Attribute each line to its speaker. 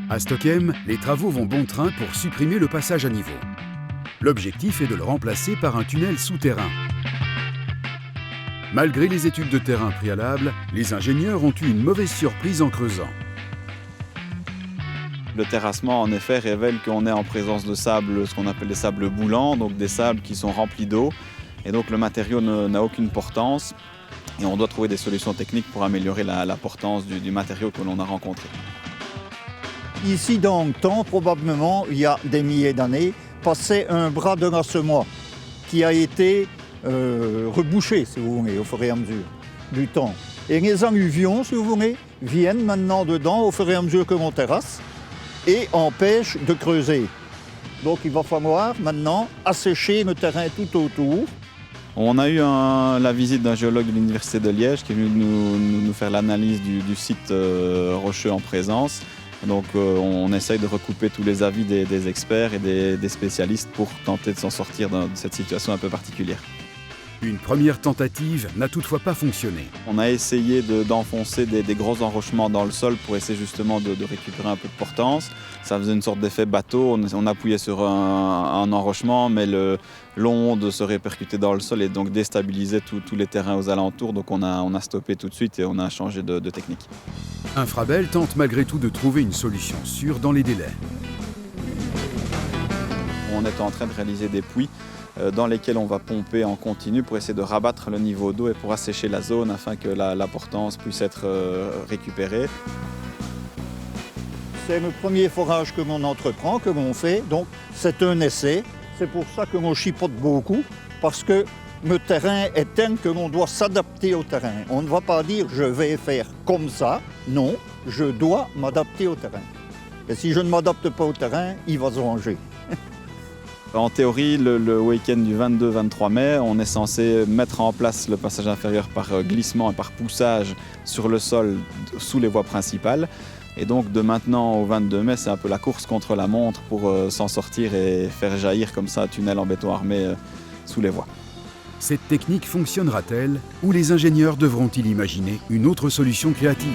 Speaker 1: À Stockhem, les travaux vont bon train pour supprimer le passage à niveau. L'objectif est de le remplacer par un tunnel souterrain. Malgré les études de terrain préalables, les ingénieurs ont eu une mauvaise surprise en creusant.
Speaker 2: Le terrassement, en effet, révèle qu'on est en présence de sable, ce qu'on appelle des sables boulants, donc des sables qui sont remplis d'eau. Et donc le matériau n'a aucune portance. Et on doit trouver des solutions techniques pour améliorer la portance du matériau que l'on a rencontré.
Speaker 3: Ici, dans le temps, probablement, il y a des milliers d'années, passait un bras de semois qui a été rebouché, si vous voulez, au fur et à mesure du temps. Et les alluvions, si vous voulez, viennent maintenant dedans au fur et à mesure que l'on terrasse et empêchent de creuser. Donc il va falloir maintenant assécher le terrain tout autour.
Speaker 2: On a eu la visite d'un géologue de l'Université de Liège qui est venu nous faire l'analyse du site rocheux en présence. Donc on essaye de recouper tous les avis des experts et des spécialistes pour tenter de s'en sortir de cette situation un peu particulière.
Speaker 1: Une première tentative n'a toutefois pas fonctionné.
Speaker 2: On a essayé d'enfoncer des gros enrochements dans le sol pour essayer justement de récupérer un peu de portance. Ça faisait une sorte d'effet bateau, on appuyait sur un enrochement, mais l'onde se répercutait dans le sol et donc déstabilisait tous les terrains aux alentours. Donc on a stoppé tout de suite et on a changé de technique.
Speaker 1: Infrabel tente malgré tout de trouver une solution sûre dans les délais.
Speaker 2: On est en train de réaliser des puits dans lesquels on va pomper en continu pour essayer de rabattre le niveau d'eau et pour assécher la zone afin que la portance puisse être récupérée.
Speaker 3: C'est le premier forage que l'on entreprend, que l'on fait, donc c'est un essai. C'est pour ça que l'on chipote beaucoup, parce que le terrain est tel que l'on doit s'adapter au terrain. On ne va pas dire je vais faire comme ça, non, je dois m'adapter au terrain. Et si je ne m'adapte pas au terrain, il va se ranger.
Speaker 2: En théorie, le week-end du 22-23 mai, on est censé mettre en place le passage inférieur par glissement et par poussage sur le sol sous les voies principales. Et donc de maintenant au 22 mai, c'est un peu la course contre la montre pour s'en sortir et faire jaillir comme ça un tunnel en béton armé sous les voies.
Speaker 1: Cette technique fonctionnera-t-elle ou les ingénieurs devront-ils imaginer une autre solution créative ?